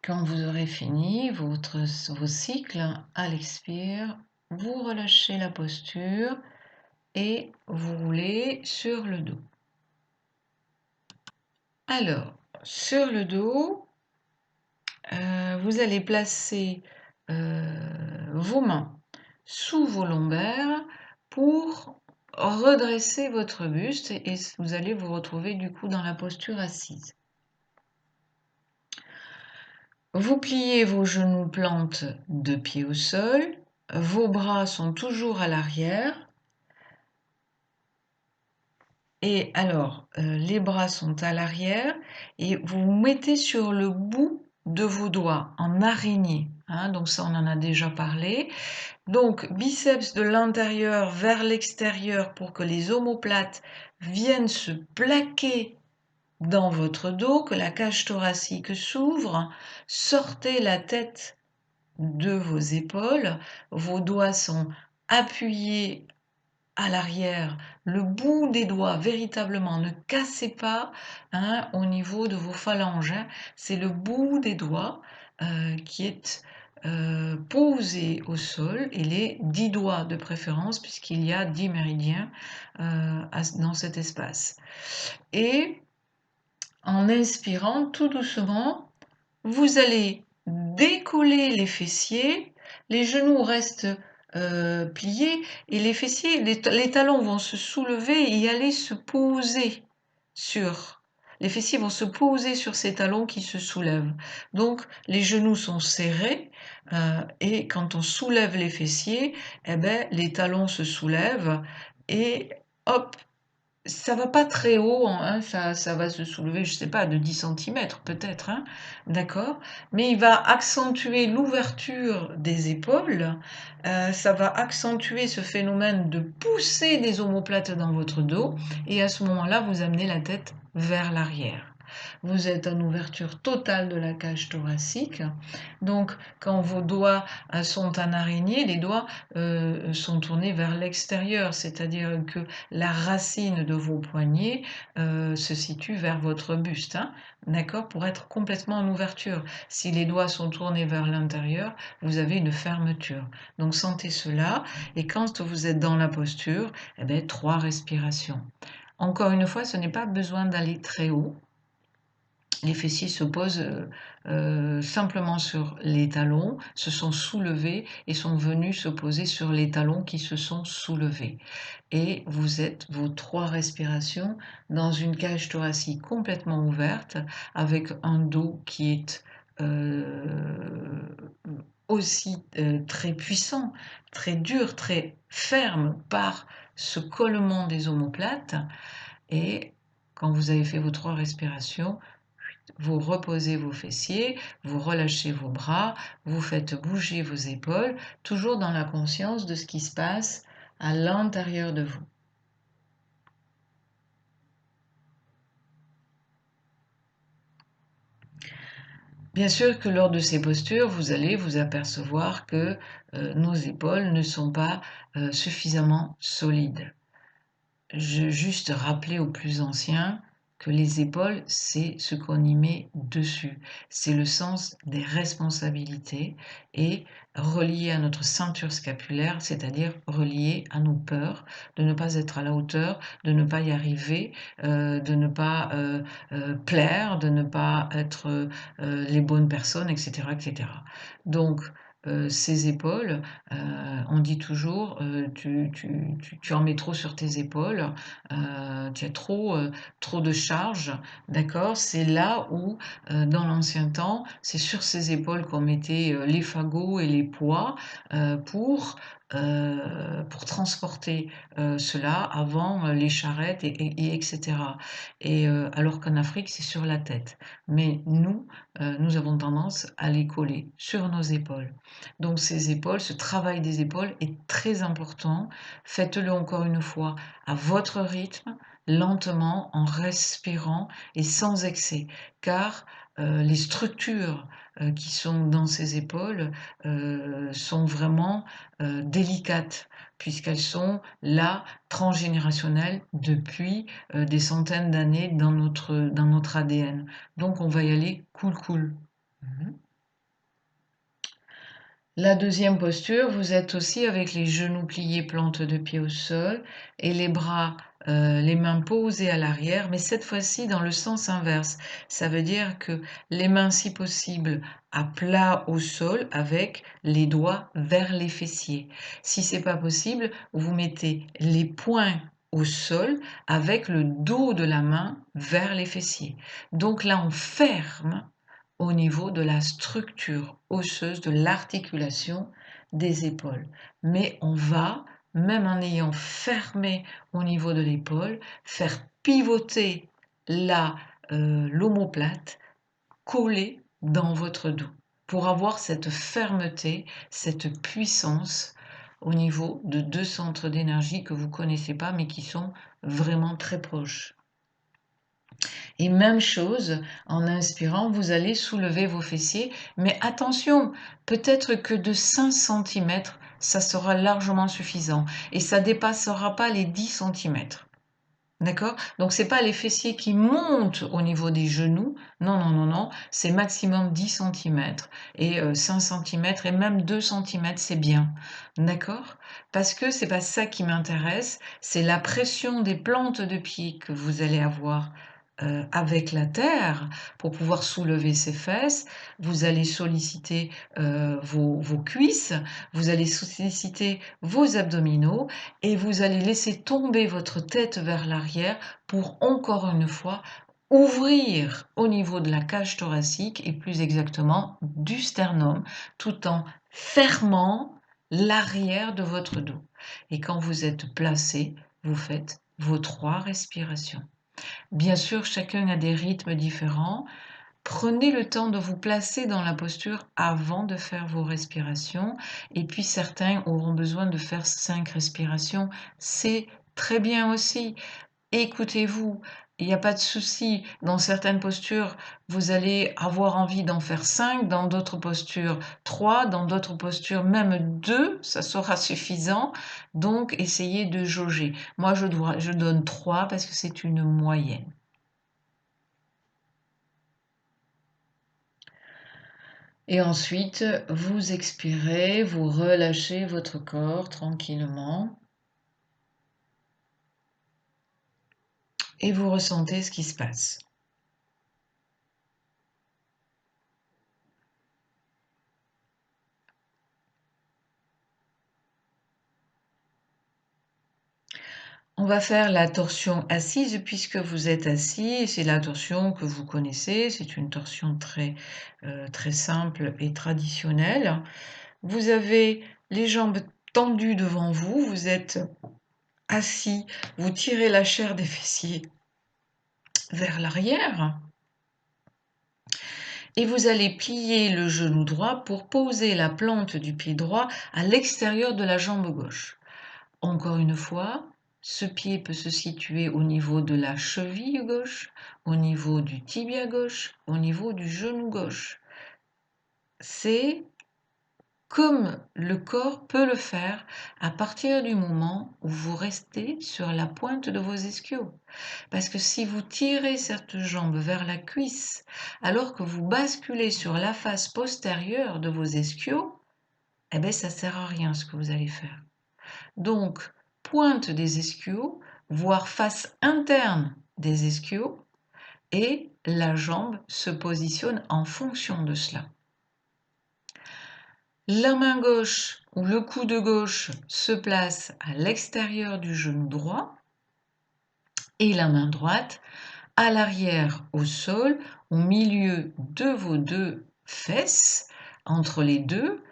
Quand vous aurez fini vos cycles, à l'expire, vous relâchez la posture et vous roulez sur le dos. Alors, sur le dos, vous allez placer vos mains sous vos lombaires pour redresser votre buste et vous allez vous retrouver du coup dans la posture assise. Vous pliez vos genoux plantes de pied au sol, vos bras sont toujours à l'arrière. Et alors, les bras sont à l'arrière et vous vous mettez sur le bout de vos doigts en araignée. Hein, donc ça, on en a déjà parlé. Donc, biceps de l'intérieur vers l'extérieur pour que les omoplates viennent se plaquer dans votre dos, que la cage thoracique s'ouvre. Sortez la tête de vos épaules. Vos doigts sont appuyés à l'arrière, le bout des doigts, véritablement, ne cassez pas hein, au niveau de vos phalanges. Hein. C'est le bout des doigts qui est posé au sol et les 10 doigts de préférence puisqu'il y a 10 méridiens dans cet espace. Et en inspirant tout doucement, vous allez décoller les fessiers, les genoux restent pliés et les fessiers, les talons vont se soulever et aller se poser sur. Les fessiers vont se poser sur ces talons qui se soulèvent. Donc les genoux sont serrés et quand on soulève les fessiers, les talons se soulèvent et hop, ça va pas très haut, hein, ça va se soulever, je sais pas, de 10 cm peut-être, hein, d'accord? Mais il va accentuer l'ouverture des épaules, ça va accentuer ce phénomène de pousser des omoplates dans votre dos, et à ce moment-là, vous amenez la tête vers l'arrière. Vous êtes en ouverture totale de la cage thoracique. Donc, quand vos doigts sont en araignée, les doigts sont tournés vers l'extérieur, c'est-à-dire que la racine de vos poignets se situe vers votre buste, hein, d'accord, pour être complètement en ouverture. Si les doigts sont tournés vers l'intérieur, vous avez une fermeture. Donc, sentez cela. Et quand vous êtes dans la posture, eh bien, 3 respirations. Encore une fois, ce n'est pas besoin d'aller très haut. Les fessiers se posent simplement sur les talons, se sont soulevés et sont venus se poser sur les talons qui se sont soulevés. Et vous êtes vos 3 respirations dans une cage thoracique complètement ouverte avec un dos qui est aussi très puissant, très dur, très ferme par ce collement des omoplates. Et quand vous avez fait vos 3 respirations, vous reposez vos fessiers, vous relâchez vos bras, vous faites bouger vos épaules, toujours dans la conscience de ce qui se passe à l'intérieur de vous. Bien sûr que lors de ces postures, vous allez vous apercevoir que nos épaules ne sont pas suffisamment solides. Je veux juste rappeler aux plus anciens que les épaules, c'est ce qu'on y met dessus. C'est le sens des responsabilités et relié à notre ceinture scapulaire, c'est-à-dire relié à nos peurs de ne pas être à la hauteur, de ne pas y arriver, de ne pas plaire, de ne pas être les bonnes personnes, etc., etc. Donc, ces épaules, on dit toujours tu en mets trop sur tes épaules, tu as trop de charge, d'accord? C'est là où, dans l'ancien temps, c'est sur ces épaules qu'on mettait les fagots et les poids pour transporter cela avant les charrettes etc. Et alors qu'en Afrique, c'est sur la tête. Mais nous avons tendance à les coller sur nos épaules. Donc ces épaules, ce travail des épaules est très important. Faites-le encore une fois à votre rythme, lentement, en respirant et sans excès, car les structures qui sont dans ces épaules sont vraiment délicates, puisqu'elles sont là, transgénérationnelles, depuis des centaines d'années dans notre ADN. Donc on va y aller cool cool. La deuxième posture, vous êtes aussi avec les genoux pliés, plante de pied au sol et les bras, les mains posées à l'arrière, mais cette fois-ci dans le sens inverse. Ça veut dire que les mains, si possible, à plat au sol avec les doigts vers les fessiers. Si c'est pas possible, vous mettez les poings au sol avec le dos de la main vers les fessiers. Donc là, on ferme au niveau de la structure osseuse, de l'articulation des épaules. Mais on va, même en ayant fermé au niveau de l'épaule, faire pivoter l'omoplate collée dans votre dos pour avoir cette fermeté, cette puissance au niveau de 2 centres d'énergie que vous ne connaissez pas mais qui sont vraiment très proches. Et même chose, en inspirant, vous allez soulever vos fessiers, mais attention, peut-être que de 5 cm, ça sera largement suffisant et ça dépassera pas les 10 cm. D'accord? Donc c'est pas les fessiers qui montent au niveau des genoux. Non, non, non, non. C'est maximum 10 cm et 5 cm et même 2 cm, c'est bien. D'accord? Parce que c'est pas ça qui m'intéresse. C'est la pression des plantes de pied que vous allez avoir avec la terre pour pouvoir soulever ses fesses. Vous allez solliciter vos cuisses. Vous allez solliciter vos abdominaux et vous allez laisser tomber votre tête vers l'arrière pour encore une fois ouvrir au niveau de la cage thoracique et plus exactement du sternum tout en fermant l'arrière de votre dos. Et quand vous êtes placé, vous faites vos 3 respirations. Bien sûr, chacun a des rythmes différents. Prenez le temps de vous placer dans la posture avant de faire vos respirations. Et puis certains auront besoin de faire 5 respirations. C'est très bien aussi. Écoutez-vous il n'y a pas de souci. Dans certaines postures, vous allez avoir envie d'en faire 5, dans d'autres postures 3, dans d'autres postures même 2, ça sera suffisant. Donc, essayez de jauger. Moi, je donne 3 parce que c'est une moyenne. Et ensuite, vous expirez, vous relâchez votre corps tranquillement. Et vous ressentez ce qui se passe. On va faire la torsion assise puisque vous êtes assis. C'est la torsion que vous connaissez. C'est une torsion très simple et traditionnelle. Vous avez les jambes tendues devant vous. Vous êtes assis. Vous tirez la chair des fessiers vers l'arrière. Et vous allez plier le genou droit pour poser la plante du pied droit à l'extérieur de la jambe gauche. Encore une fois, ce pied peut se situer au niveau de la cheville gauche, au niveau du tibia gauche, au niveau du genou gauche. C'est comme le corps peut le faire à partir du moment où vous restez sur la pointe de vos ischios. Parce que si vous tirez cette jambe vers la cuisse alors que vous basculez sur la face postérieure de vos ischios, eh bien ça ne sert à rien ce que vous allez faire. Donc, pointe des ischios, voire face interne des ischios, et la jambe se positionne en fonction de cela. La main gauche ou le coude gauche se place à l'extérieur du genou droit et la main droite à l'arrière au sol, au milieu de vos deux fesses, entre les deux,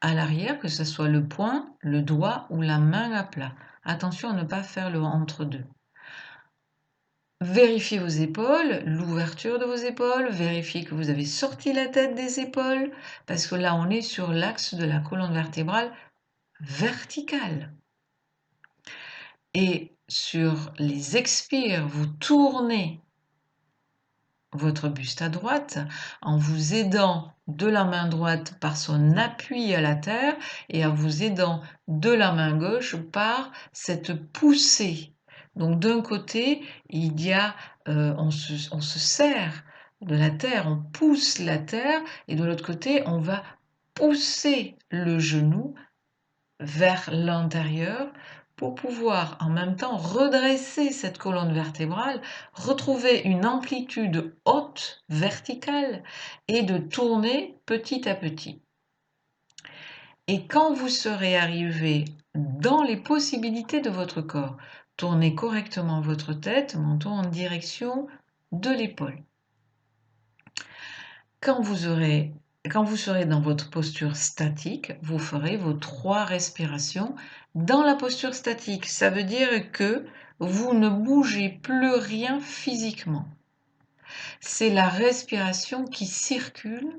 à l'arrière, que ce soit le poing, le doigt ou la main à plat. Attention à ne pas faire le entre-deux. Vérifiez vos épaules, l'ouverture de vos épaules, vérifiez que vous avez sorti la tête des épaules, parce que là on est sur l'axe de la colonne vertébrale verticale. Et sur les expires, vous tournez votre buste à droite en vous aidant de la main droite par son appui à la terre et en vous aidant de la main gauche par cette poussée. Donc d'un côté, il y a, on se serre de la terre, on pousse la terre et de l'autre côté, on va pousser le genou vers l'intérieur pour pouvoir en même temps redresser cette colonne vertébrale, retrouver une amplitude haute, verticale, et de tourner petit à petit. Et quand vous serez arrivé dans les possibilités de votre corps, tournez correctement votre tête, menton en direction de l'épaule. Quand vous serez dans votre posture statique, vous ferez vos 3 respirations dans la posture statique. Ça veut dire que vous ne bougez plus rien physiquement. C'est la respiration qui circule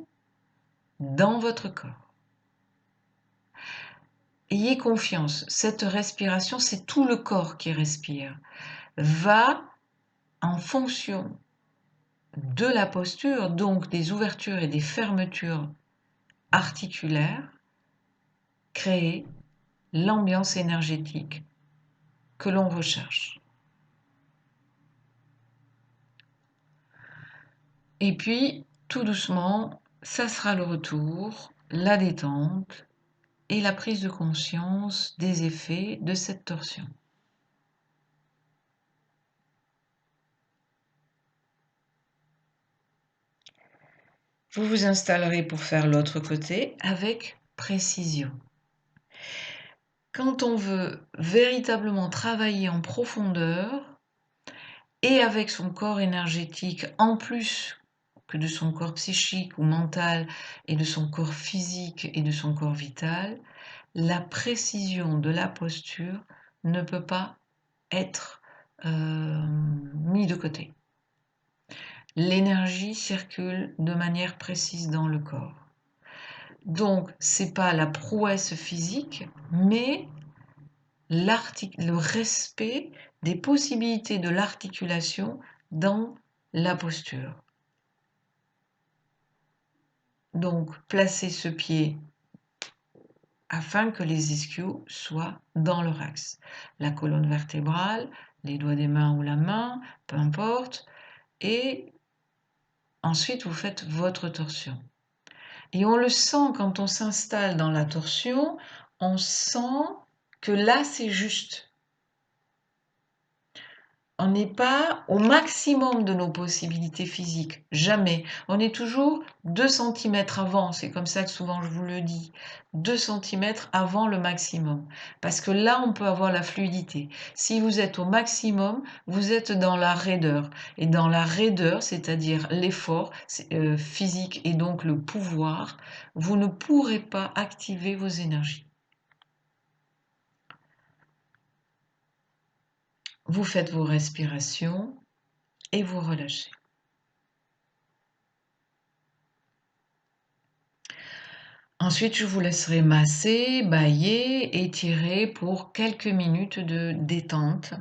dans votre corps. Ayez confiance, cette respiration, c'est tout le corps qui respire. Va en fonction de la posture, donc des ouvertures et des fermetures articulaires, créer l'ambiance énergétique que l'on recherche. Et puis, tout doucement, ça sera le retour, la détente et la prise de conscience des effets de cette torsion. Vous vous installerez pour faire l'autre côté avec précision. Quand on veut véritablement travailler en profondeur et avec son corps énergétique en plus que de son corps psychique ou mental et de son corps physique et de son corps vital, la précision de la posture ne peut pas être mise de côté. L'énergie circule de manière précise dans le corps. Donc, c'est pas la prouesse physique, mais le respect des possibilités de l'articulation dans la posture. Donc, placez ce pied afin que les ischios soient dans leur axe. La colonne vertébrale, les doigts des mains ou la main, peu importe. Et ensuite, vous faites votre torsion. Et on le sent quand on s'installe dans la torsion, on sent que là, c'est juste. On n'est pas au maximum de nos possibilités physiques, jamais. On est toujours 2 cm avant, c'est comme ça que souvent je vous le dis, 2 cm avant le maximum. Parce que là, on peut avoir la fluidité. Si vous êtes au maximum, vous êtes dans la raideur. Et dans la raideur, c'est-à-dire l'effort physique et donc le pouvoir, vous ne pourrez pas activer vos énergies. Vous faites vos respirations et vous relâchez. Ensuite, je vous laisserai masser, bâiller, étirer pour quelques minutes de détente.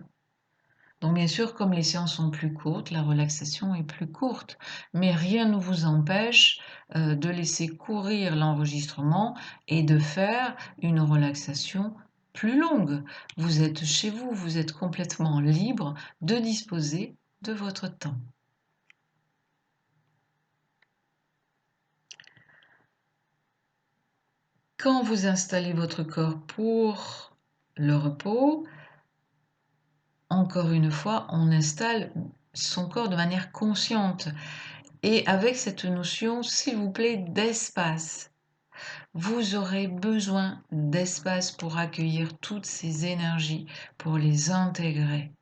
Donc bien sûr, comme les séances sont plus courtes, la relaxation est plus courte, mais rien ne vous empêche de laisser courir l'enregistrement et de faire une relaxation plus longue. Vous êtes chez vous, vous êtes complètement libre de disposer de votre temps. Quand vous installez votre corps pour le repos, encore une fois, on installe son corps de manière consciente et avec cette notion, s'il vous plaît, d'espace. Vous aurez besoin d'espace pour accueillir toutes ces énergies, pour les intégrer.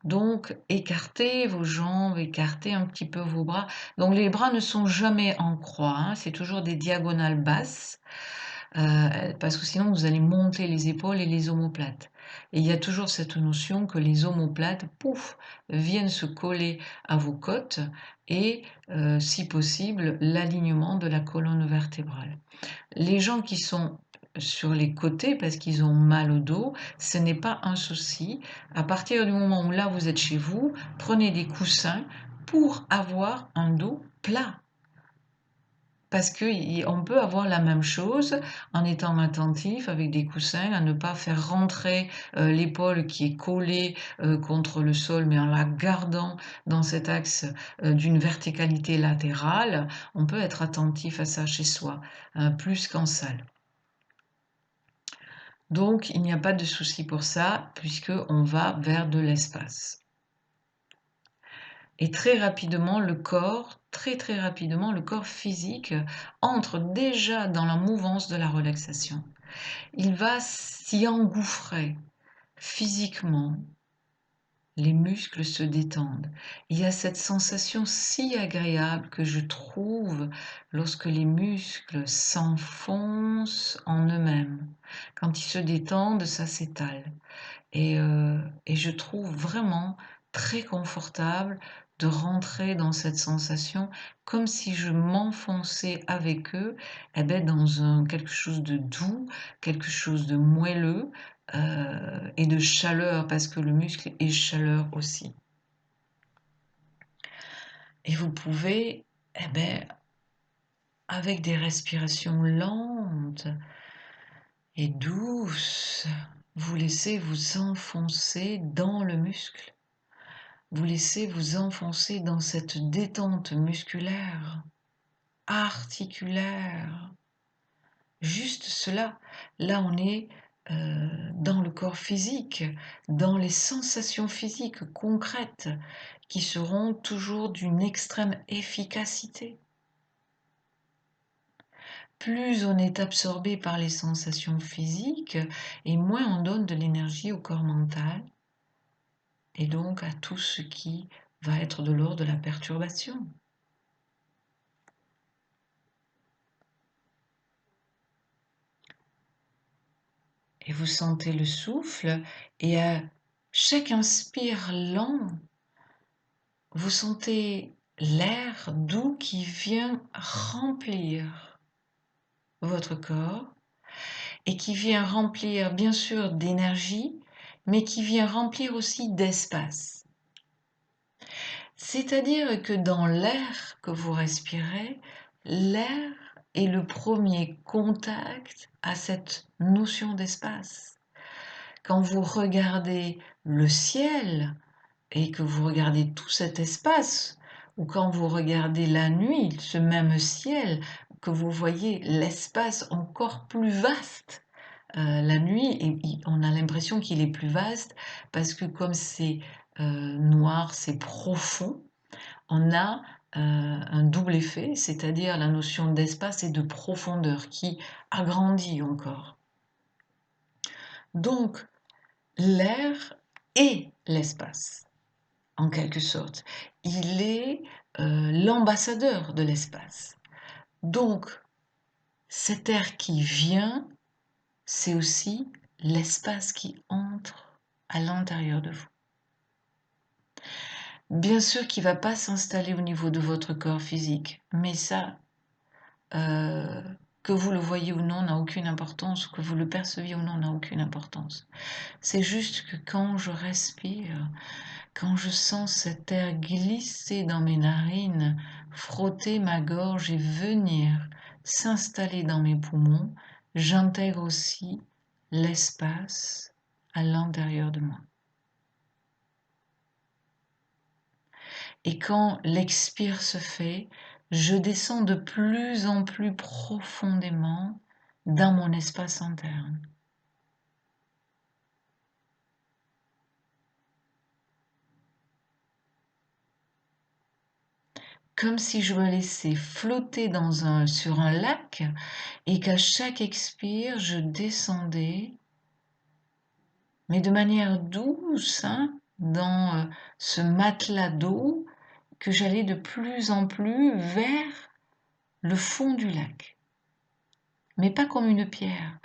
Donc, écartez vos jambes, écartez un petit peu vos bras. Donc, les bras ne sont jamais en croix, hein, c'est toujours des diagonales basses. Parce que sinon vous allez monter les épaules et les omoplates. Et il y a toujours cette notion que les omoplates, pouf, viennent se coller à vos côtes et, si possible, l'alignement de la colonne vertébrale. Les gens qui sont sur les côtés parce qu'ils ont mal au dos, ce n'est pas un souci. À partir du moment où là vous êtes chez vous, prenez des coussins pour avoir un dos plat. Parce qu'on peut avoir la même chose en étant attentif avec des coussins, à ne pas faire rentrer l'épaule qui est collée contre le sol, mais en la gardant dans cet axe d'une verticalité latérale. On peut être attentif à ça chez soi, plus qu'en salle. Donc, il n'y a pas de souci pour ça, puisqu'on va vers de l'espace. Et très rapidement, le corps, très rapidement, le corps physique entre déjà dans la mouvance de la relaxation. Il va s'y engouffrer physiquement. Les muscles se détendent. Il y a cette sensation si agréable que je trouve lorsque les muscles s'enfoncent en eux-mêmes. Quand ils se détendent, ça s'étale. Et je trouve vraiment très confortable de rentrer dans cette sensation comme si je m'enfonçais avec eux dans quelque chose de doux, quelque chose de moelleux et de chaleur parce que le muscle est chaleur aussi. Et vous pouvez, avec des respirations lentes et douces, vous laissez vous enfoncer dans le muscle. Vous laissez vous enfoncer dans cette détente musculaire, articulaire. Juste cela. Là, on est dans le corps physique, dans les sensations physiques concrètes qui seront toujours d'une extrême efficacité. Plus on est absorbé par les sensations physiques et moins on donne de l'énergie au corps mental et donc à tout ce qui va être de l'ordre de la perturbation. Et vous sentez le souffle et à chaque inspire lent, vous sentez l'air doux qui vient remplir votre corps et qui vient remplir bien sûr d'énergie, mais qui vient remplir aussi d'espace. C'est-à-dire que dans l'air que vous respirez, l'air est le premier contact à cette notion d'espace. Quand vous regardez le ciel et que vous regardez tout cet espace, ou quand vous regardez la nuit, ce même ciel, que vous voyez l'espace encore plus vaste, la nuit, et on a l'impression qu'il est plus vaste parce que comme c'est noir, c'est profond, on a un double effet, c'est-à-dire la notion d'espace et de profondeur qui agrandit encore. Donc, l'air est l'espace, en quelque sorte. Il est l'ambassadeur de l'espace. Donc, cet air qui vient, c'est aussi l'espace qui entre à l'intérieur de vous. Bien sûr qu'il ne va pas s'installer au niveau de votre corps physique, mais ça, que vous le voyez ou non, n'a aucune importance, que vous le perceviez ou non, n'a aucune importance. C'est juste que quand je respire, quand je sens cet air glisser dans mes narines, frotter ma gorge et venir s'installer dans mes poumons, j'intègre aussi l'espace à l'intérieur de moi. Et quand l'expire se fait, je descends de plus en plus profondément dans mon espace interne. Comme si je me laissais flotter sur un lac et qu'à chaque expire, je descendais, mais de manière douce, hein, dans ce matelas d'eau, que j'allais de plus en plus vers le fond du lac. Mais pas comme une pierre.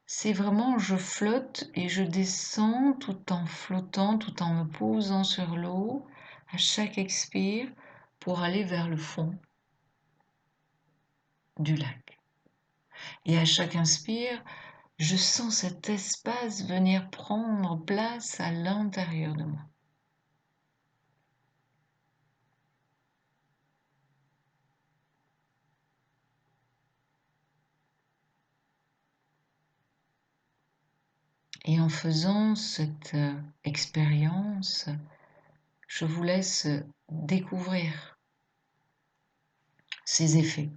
C'est vraiment, je flotte et je descends tout en flottant, tout en me posant sur l'eau à chaque expire pour aller vers le fond du lac. Et à chaque inspire, je sens cet espace venir prendre place à l'intérieur de moi. Et en faisant cette expérience, je vous laisse découvrir ces effets.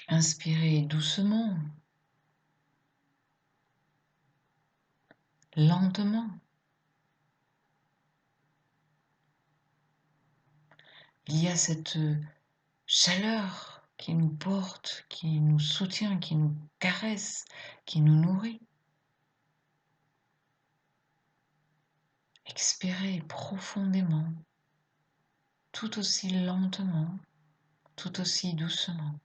Inspirez doucement, lentement. Il y a cette chaleur qui nous porte, qui nous soutient, qui nous caresse, qui nous nourrit. Expirez profondément, tout aussi lentement, tout aussi doucement.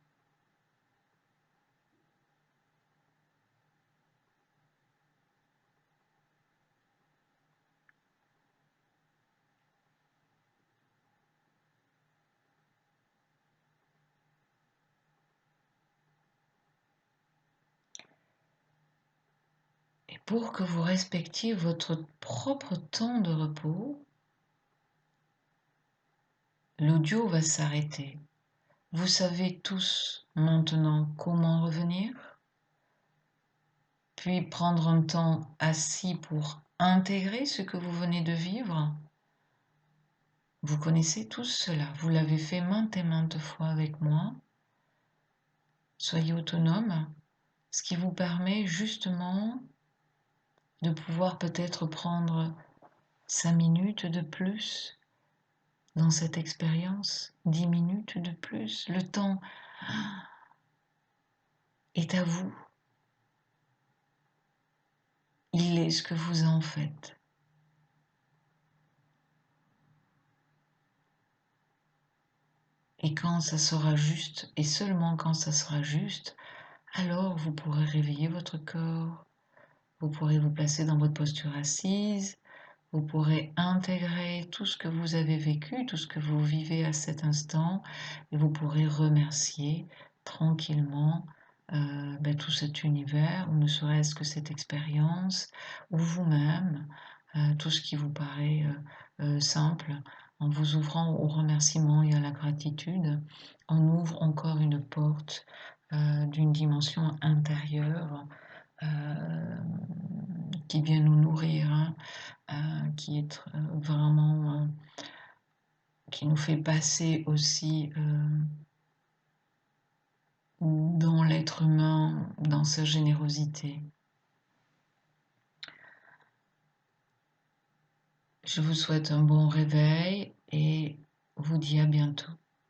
Et pour que vous respectiez votre propre temps de repos, l'audio va s'arrêter. Vous savez tous maintenant comment revenir, puis prendre un temps assis pour intégrer ce que vous venez de vivre. Vous connaissez tous cela, vous l'avez fait maintes et maintes fois avec moi. Soyez autonome, ce qui vous permet justement de pouvoir peut-être prendre 5 minutes de plus dans cette expérience, 10 minutes de plus. Le temps est à vous. Il est ce que vous en faites. Et quand ça sera juste, et seulement quand ça sera juste, alors vous pourrez réveiller votre corps, vous pourrez vous placer dans votre posture assise, vous pourrez intégrer tout ce que vous avez vécu, tout ce que vous vivez à cet instant, et vous pourrez remercier tranquillement tout cet univers, ou ne serait-ce que cette expérience, ou vous-même, tout ce qui vous paraît simple. En vous ouvrant au remerciement et à la gratitude, on ouvre encore une porte d'une dimension intérieure qui vient nous nourrir, hein, qui est vraiment, qui nous fait passer aussi dans l'être humain, dans sa générosité. Je vous souhaite un bon réveil et vous dis à bientôt.